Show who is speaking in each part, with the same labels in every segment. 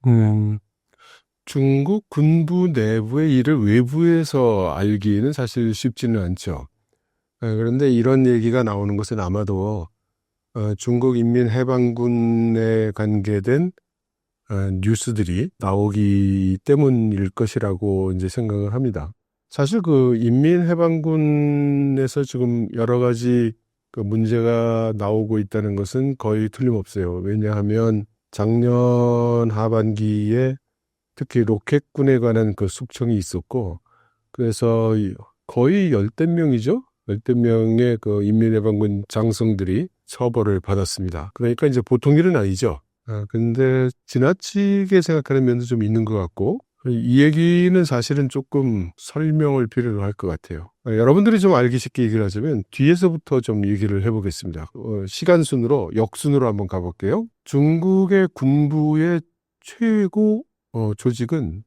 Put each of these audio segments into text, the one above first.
Speaker 1: 음, 중국 군부 내부의 일을 외부에서 알기는 사실 쉽지는 않죠. 그런데 이런 얘기가 나오는 것은 아마도 중국 인민해방군에 관계된 뉴스들이 나오기 때문일 것이라고 이제 생각을 합니다. 사실 그 인민해방군에서 지금 여러 가지 그 문제가 나오고 있다는 것은 거의 틀림없어요. 왜냐하면 작년 하반기에 특히 로켓군에 관한 그 숙청이 있었고, 그래서 거의 열댓 명이죠. 열댓 명의 그 인민해방군 장성들이 처벌을 받았습니다. 그러니까 이제 보통 일은 아니죠. 근데 지나치게 생각하는 면도 좀 있는 것 같고, 이 얘기는 사실은 조금 설명을 필요로 할 것 같아요. 여러분들이 좀 알기 쉽게 얘기를 하자면 뒤에서부터 좀 얘기를 해보겠습니다. 시간순으로, 역순으로 한번 가볼게요. 중국의 군부의 최고 조직은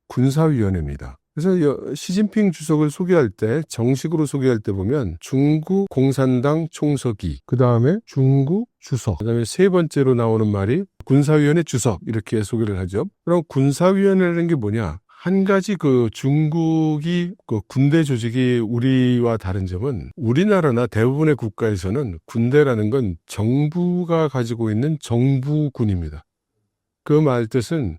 Speaker 1: 군사위원회입니다. 그래서 시진핑 주석을 소개할 때, 정식으로 소개할 때 보면 중국 공산당 총서기, 그 다음에 중국 주석, 그 다음에 세 번째로 나오는 말이 군사위원회 주석, 이렇게 소개를 하죠. 그럼 군사위원회라는 게 뭐냐? 한 가지 그 중국이 그 군대 조직이 우리와 다른 점은 우리나라나 대부분의 국가에서는 군대라는 건 정부가 가지고 있는 정부군입니다. 그 말 뜻은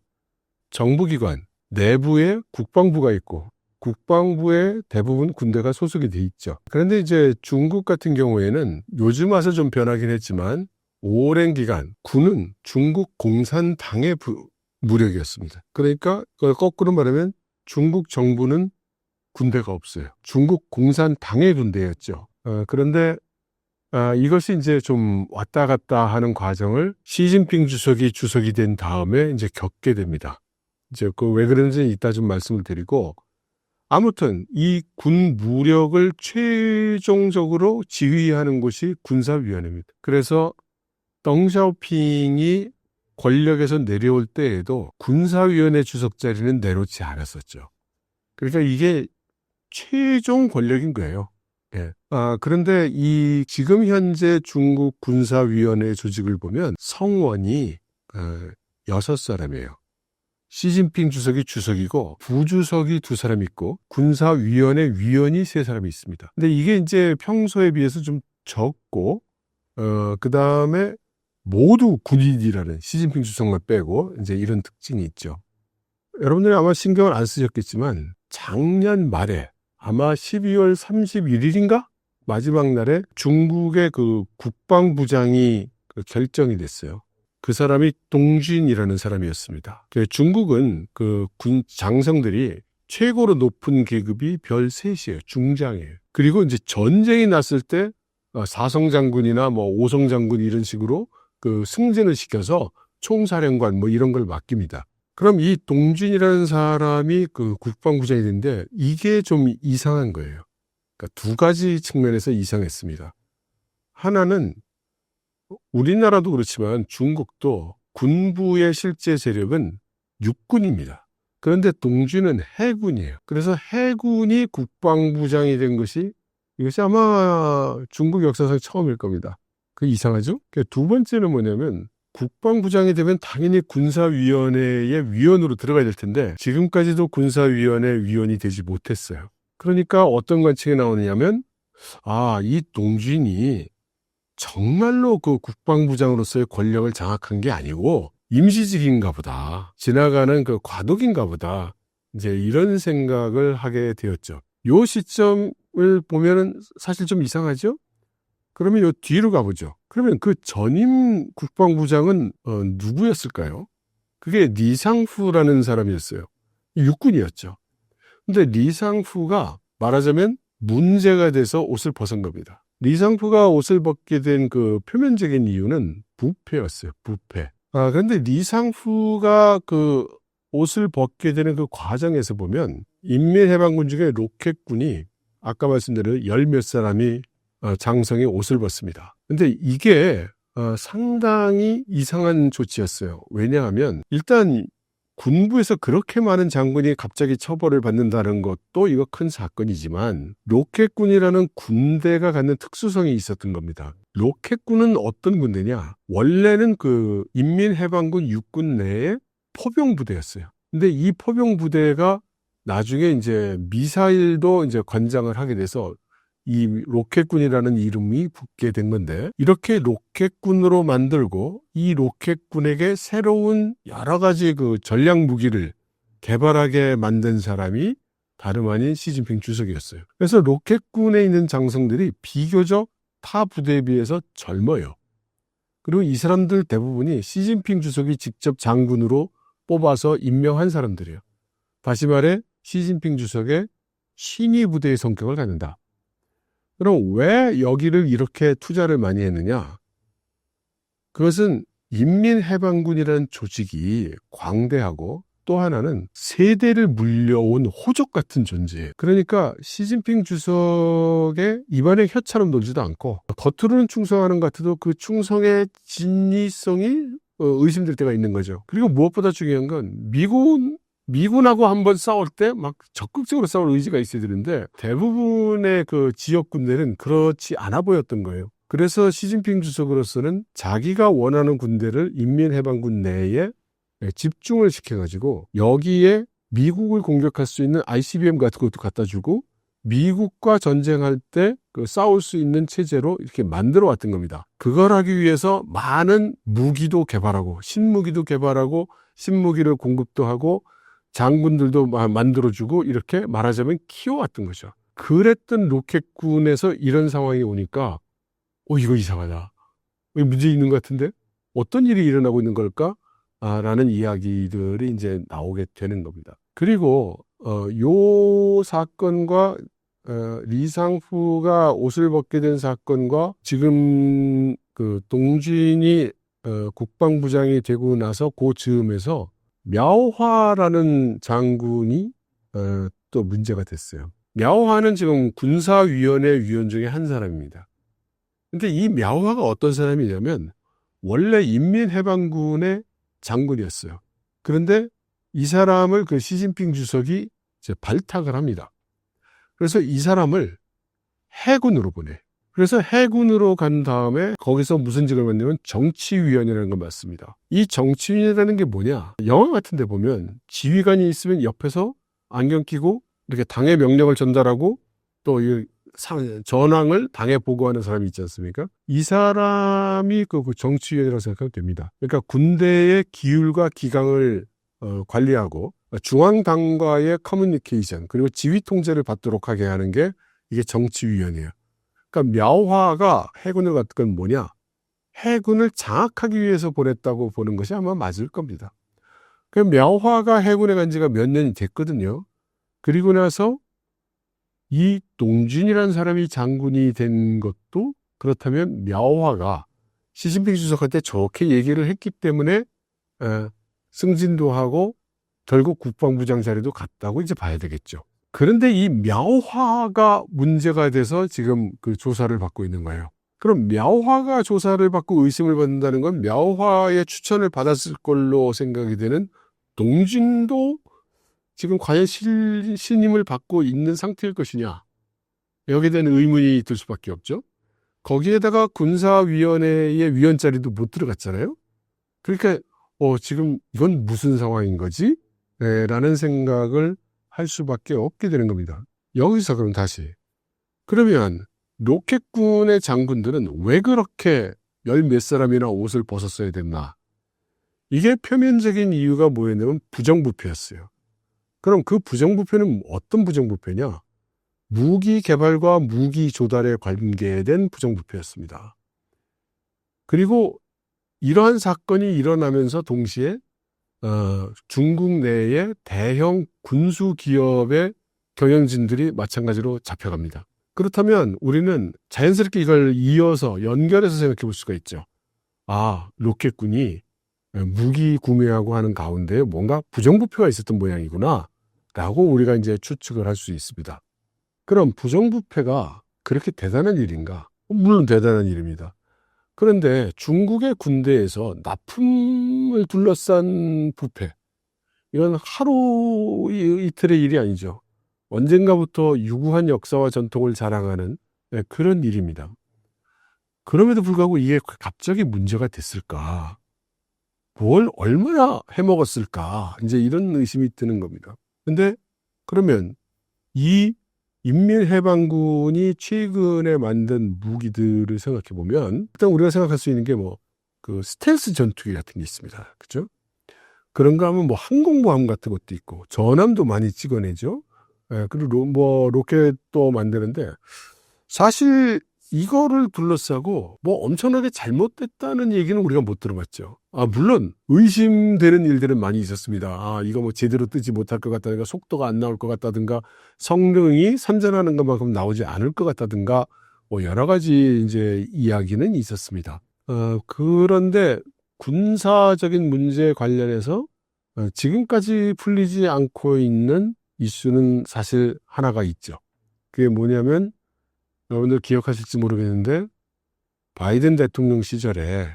Speaker 1: 정부기관, 내부에 국방부가 있고 국방부에 대부분 군대가 소속이 돼 있죠. 그런데 이제 중국 같은 경우에는 요즘 와서 좀 변하긴 했지만 오랜 기간 군은 중국 공산당의 무력이었습니다. 그러니까 거꾸로 말하면 중국 정부는 군대가 없어요. 중국 공산당의 군대였죠. 그런데 이것이 이제 좀 왔다 갔다 하는 과정을 시진핑 주석이 된 다음에 이제 겪게 됩니다. 이제 그 왜 그런지 이따 좀 말씀을 드리고, 아무튼 이 군 무력을 최종적으로 지휘하는 곳이 군사위원회입니다. 그래서 덩샤오핑이 권력에서 내려올 때에도 군사위원회 주석 자리는 내놓지 않았었죠. 그러니까 이게 최종 권력인 거예요. 예. 그런데 이 지금 현재 중국 군사위원회 조직을 보면 성원이 6사람이에요. 시진핑 주석이 주석이고 부주석이 2사람 있고 군사위원회 위원이 3사람이 있습니다. 근데 이게 이제 평소에 비해서 좀 적고 그 다음에 모두 군인이라는, 시진핑 주석만 빼고 이제 이런 특징이 있죠. 여러분들이 아마 신경을 안 쓰셨겠지만 작년 말에 아마 12월 31일인가? 마지막 날에 중국의 그 국방부장이 결정이 됐어요. 그 사람이 동준이라는 사람이었습니다. 중국은 그 군 장성들이 최고로 높은 계급이 별 3이에요. 중장이에요. 그리고 이제 전쟁이 났을 때 사성장군이나 뭐 오성장군 이런 식으로 그 승진을 시켜서 총사령관 뭐 이런 걸 맡깁니다. 그럼 이 동준이라는 사람이 그 국방부장이 됐는데 이게 좀 이상한 거예요. 그러니까 2가지 측면에서 이상했습니다. 하나는 우리나라도 그렇지만 중국도 군부의 실제 세력은 육군입니다. 그런데 동준은 해군이에요. 그래서 해군이 국방부장이 된 이것이 아마 중국 역사상 처음일 겁니다. 그게 이상하죠? 2번째는 뭐냐면 국방부장이 되면 당연히 군사위원회의 위원으로 들어가야 될 텐데 지금까지도 군사위원회 위원이 되지 못했어요. 그러니까 어떤 관측이 나오느냐면 이 동준이 정말로 그 국방부장으로서의 권력을 장악한 게 아니고 임시직인가 보다. 지나가는 그 과도기인가 보다. 이제 이런 생각을 하게 되었죠. 요 시점을 보면은 사실 좀 이상하죠? 그러면 요 뒤로 가보죠. 그러면 그 전임 국방부장은 누구였을까요? 그게 리상푸라는 사람이었어요. 육군이었죠. 근데 리상푸가 말하자면 문제가 돼서 옷을 벗은 겁니다. 리상푸가 옷을 벗게 된 그 표면적인 이유는 부패였어요. 부패. 그런데 리상푸가 그 옷을 벗게 되는 그 과정에서 보면 인민해방군 중에 로켓군이 아까 말씀드린 10몇 사람이 장성의 옷을 벗습니다. 근데 이게 상당히 이상한 조치였어요. 왜냐하면 일단 군부에서 그렇게 많은 장군이 갑자기 처벌을 받는다는 것도 이거 큰 사건이지만 로켓군이라는 군대가 갖는 특수성이 있었던 겁니다. 로켓군은 어떤 군대냐? 원래는 그 인민해방군 육군 내에 포병 부대였어요. 근데 이 포병 부대가 나중에 이제 미사일도 이제 관장을 하게 돼서 이 로켓군이라는 이름이 붙게 된 건데, 이렇게 로켓군으로 만들고 이 로켓군에게 새로운 여러 가지 그 전략 무기를 개발하게 만든 사람이 다름 아닌 시진핑 주석이었어요. 그래서 로켓군에 있는 장성들이 비교적 타 부대에 비해서 젊어요. 그리고 이 사람들 대부분이 시진핑 주석이 직접 장군으로 뽑아서 임명한 사람들이에요. 다시 말해 시진핑 주석의 신의 부대의 성격을 갖는다. 그럼 왜 여기를 이렇게 투자를 많이 했느냐? 그것은 인민해방군이라는 조직이 광대하고 또 하나는 세대를 물려온 호적 같은 존재예요. 그러니까 시진핑 주석의 입안에 혀처럼 놀지도 않고 겉으로는 충성하는 것 같아도 그 충성의 진위성이 의심될 때가 있는 거죠. 그리고 무엇보다 중요한 건 미군하고 한번 싸울 때 막 적극적으로 싸울 의지가 있어야 되는데 대부분의 그 지역 군대는 그렇지 않아 보였던 거예요. 그래서 시진핑 주석으로서는 자기가 원하는 군대를 인민해방군 내에 집중을 시켜가지고 여기에 미국을 공격할 수 있는 ICBM 같은 것도 갖다 주고 미국과 전쟁할 때 그 싸울 수 있는 체제로 이렇게 만들어 왔던 겁니다. 그걸 하기 위해서 많은 무기도 개발하고 신무기도 개발하고 신무기를 공급도 하고 장군들도 만들어주고 이렇게 말하자면 키워왔던 거죠. 그랬던 로켓군에서 이런 상황이 오니까 이거 이상하다. 문제 있는 것 같은데? 어떤 일이 일어나고 있는 걸까? 라는 이야기들이 이제 나오게 되는 겁니다. 그리고 요 사건과 리상푸가 옷을 벗게 된 사건과 지금 그 동진이 국방부장이 되고 나서 그 즈음에서 묘화라는 장군이 또 문제가 됐어요. 묘화는 지금 군사위원회 위원 중에 한 사람입니다. 근데 이 묘화가 어떤 사람이냐면 원래 인민해방군의 장군이었어요. 그런데 이 사람을 그 시진핑 주석이 이제 발탁을 합니다. 그래서 이 사람을 해군으로 보내. 그래서 해군으로 간 다음에 거기서 무슨 직을 맡냐면 정치위원이라는 걸 맡습니다. 이 정치위원이라는 게 뭐냐? 영화 같은 데 보면 지휘관이 있으면 옆에서 안경 끼고 이렇게 당의 명령을 전달하고 또 이 전황을 당에 보고하는 사람이 있지 않습니까? 이 사람이 그 정치위원이라고 생각하면 됩니다. 그러니까 군대의 기율과 기강을 관리하고 중앙당과의 커뮤니케이션 그리고 지휘 통제를 받도록 하게 하는 게 이게 정치위원이에요. 그러니까 묘화가 해군을 갔던 건 뭐냐? 해군을 장악하기 위해서 보냈다고 보는 것이 아마 맞을 겁니다. 그 묘화가 해군에 간 지가 몇 년이 됐거든요. 그리고 나서 이 동준이라는 사람이 장군이 된 것도 그렇다면 묘화가 시진핑 주석한테 좋게 얘기를 했기 때문에 승진도 하고 결국 국방부장 자리도 갔다고 이제 봐야 되겠죠. 그런데 이 묘화가 문제가 돼서 지금 그 조사를 받고 있는 거예요. 그럼 묘화가 조사를 받고 의심을 받는다는 건 묘화의 추천을 받았을 걸로 생각이 되는 동진도 지금 과연 신임을 받고 있는 상태일 것이냐. 여기에 대한 의문이 들 수밖에 없죠. 거기에다가 군사위원회의 위원 자리도 못 들어갔잖아요. 그러니까 지금 이건 무슨 상황인 거지? 라는 생각을 할 수밖에 없게 되는 겁니다. 여기서 그럼 다시 그러면 로켓군의 장군들은 왜 그렇게 열 몇 사람이나 옷을 벗었어야 됐나? 이게 표면적인 이유가 뭐였냐면 부정부패였어요. 그럼 그 부정부패는 어떤 부정부패냐? 무기 개발과 무기 조달에 관계된 부정부패였습니다. 그리고 이러한 사건이 일어나면서 동시에 중국 내의 대형 군수 기업의 경영진들이 마찬가지로 잡혀갑니다. 그렇다면 우리는 자연스럽게 이걸 이어서 연결해서 생각해 볼 수가 있죠. 로켓군이 무기 구매하고 하는 가운데 뭔가 부정부패가 있었던 모양이구나 라고 우리가 이제 추측을 할 수 있습니다. 그럼 부정부패가 그렇게 대단한 일인가? 물론 대단한 일입니다. 그런데 중국의 군대에서 납품을 둘러싼 부패, 이건 하루 이틀의 일이 아니죠. 언젠가부터 유구한 역사와 전통을 자랑하는 그런 일입니다. 그럼에도 불구하고 이게 갑자기 문제가 됐을까? 뭘 얼마나 해먹었을까? 이제 이런 의심이 드는 겁니다. 근데 그러면 이 인민해방군이 최근에 만든 무기들을 생각해 보면 일단 우리가 생각할 수 있는 게 뭐 그 스텔스 전투기 같은 게 있습니다. 그죠? 그런가 하면 뭐 항공모함 같은 것도 있고 전함도 많이 찍어내죠. 예, 그리고 로켓도 만드는데 사실 이거를 둘러싸고 뭐 엄청나게 잘못됐다는 얘기는 우리가 못 들어봤죠. 물론 의심되는 일들은 많이 있었습니다. 이거 뭐 제대로 뜨지 못할 것 같다든가 속도가 안 나올 것 같다든가 성능이 선전하는 것만큼 나오지 않을 것 같다든가 뭐 여러 가지 이제 이야기는 있었습니다. 그런데 군사적인 문제 관련해서 지금까지 풀리지 않고 있는 이슈는 사실 하나가 있죠. 그게 뭐냐면 여러분들 기억하실지 모르겠는데 바이든 대통령 시절에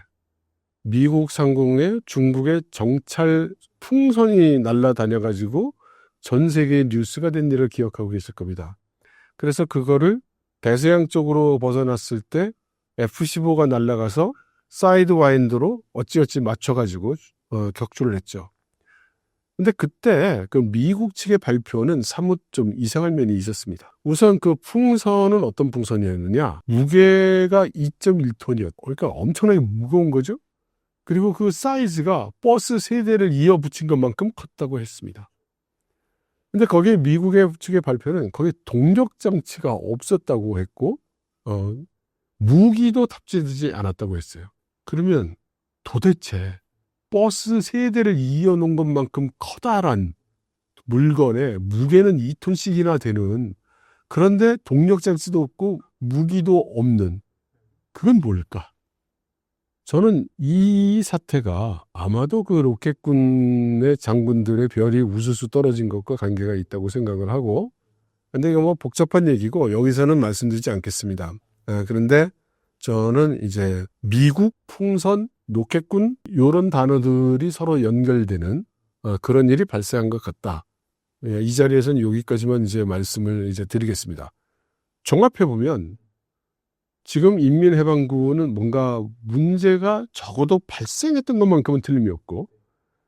Speaker 1: 미국 상공에 중국의 정찰 풍선이 날아다녀가지고 전 세계 뉴스가 된 일을 기억하고 계실 겁니다. 그래서 그거를 대서양 쪽으로 벗어났을 때 F-15가 날아가서 사이드 와인드로 어찌어찌 맞춰가지고 격추를 했죠. 근데 그때 그 미국 측의 발표는 사뭇 좀 이상한 면이 있었습니다. 우선 그 풍선은 어떤 풍선이었느냐? 무게가 2.1톤이었고, 그러니까 엄청나게 무거운 거죠. 그리고 그 사이즈가 버스 3대를 이어 붙인 것만큼 컸다고 했습니다. 근데 거기에 미국의 측의 발표는 거기에 동력 장치가 없었다고 했고, 무기도 탑재되지 않았다고 했어요. 그러면 도대체 버스 3대를 이어놓은 것만큼 커다란 물건에 무게는 2톤씩이나 되는, 그런데 동력장치도 없고 무기도 없는, 그건 뭘까? 저는 이 사태가 아마도 그 로켓군의 장군들의 별이 우수수 떨어진 것과 관계가 있다고 생각을 하고, 근데 이거 뭐 복잡한 얘기고 여기서는 말씀드리지 않겠습니다. 그런데 저는 이제 미국, 풍선, 로켓군 이런 단어들이 서로 연결되는 그런 일이 발생한 것 같다. 이 자리에서는 여기까지만 이제 말씀을 이제 드리겠습니다. 종합해 보면 지금 인민해방군은 뭔가 문제가 적어도 발생했던 것만큼은 틀림이 없고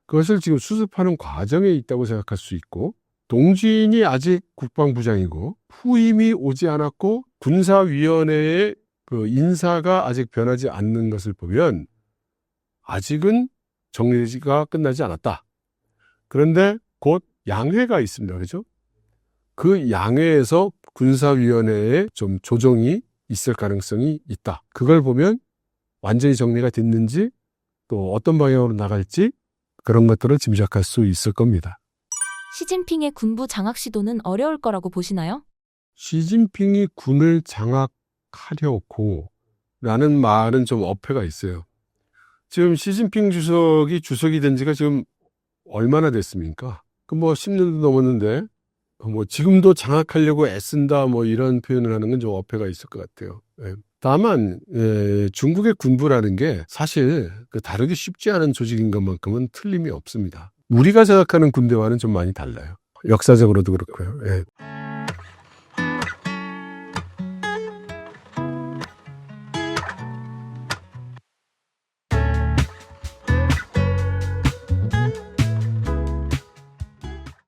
Speaker 1: 그것을 지금 수습하는 과정에 있다고 생각할 수 있고, 동지인이 아직 국방부장이고 후임이 오지 않았고 군사위원회의 그 인사가 아직 변하지 않는 것을 보면 아직은 정리가 끝나지 않았다. 그런데 곧 양회가 있습니다. 그렇죠? 그 양회에서 군사위원회에 좀 조정이 있을 가능성이 있다. 그걸 보면 완전히 정리가 됐는지 또 어떤 방향으로 나갈지 그런 것들을 짐작할 수 있을 겁니다.
Speaker 2: 시진핑의 군부 장악 시도는 어려울 거라고 보시나요?
Speaker 1: 시진핑이 군을 장악하려고 라는 말은 좀 어폐가 있어요. 지금 시진핑 주석이 된 지가 지금 얼마나 됐습니까? 그 뭐 10년도 넘었는데 뭐 지금도 장악하려고 애쓴다 뭐 이런 표현을 하는 건 좀 어폐가 있을 것 같아요. 다만 중국의 군부라는 게 사실 다루기 쉽지 않은 조직인 것만큼은 틀림이 없습니다. 우리가 생각하는 군대와는 좀 많이 달라요. 역사적으로도 그렇고요.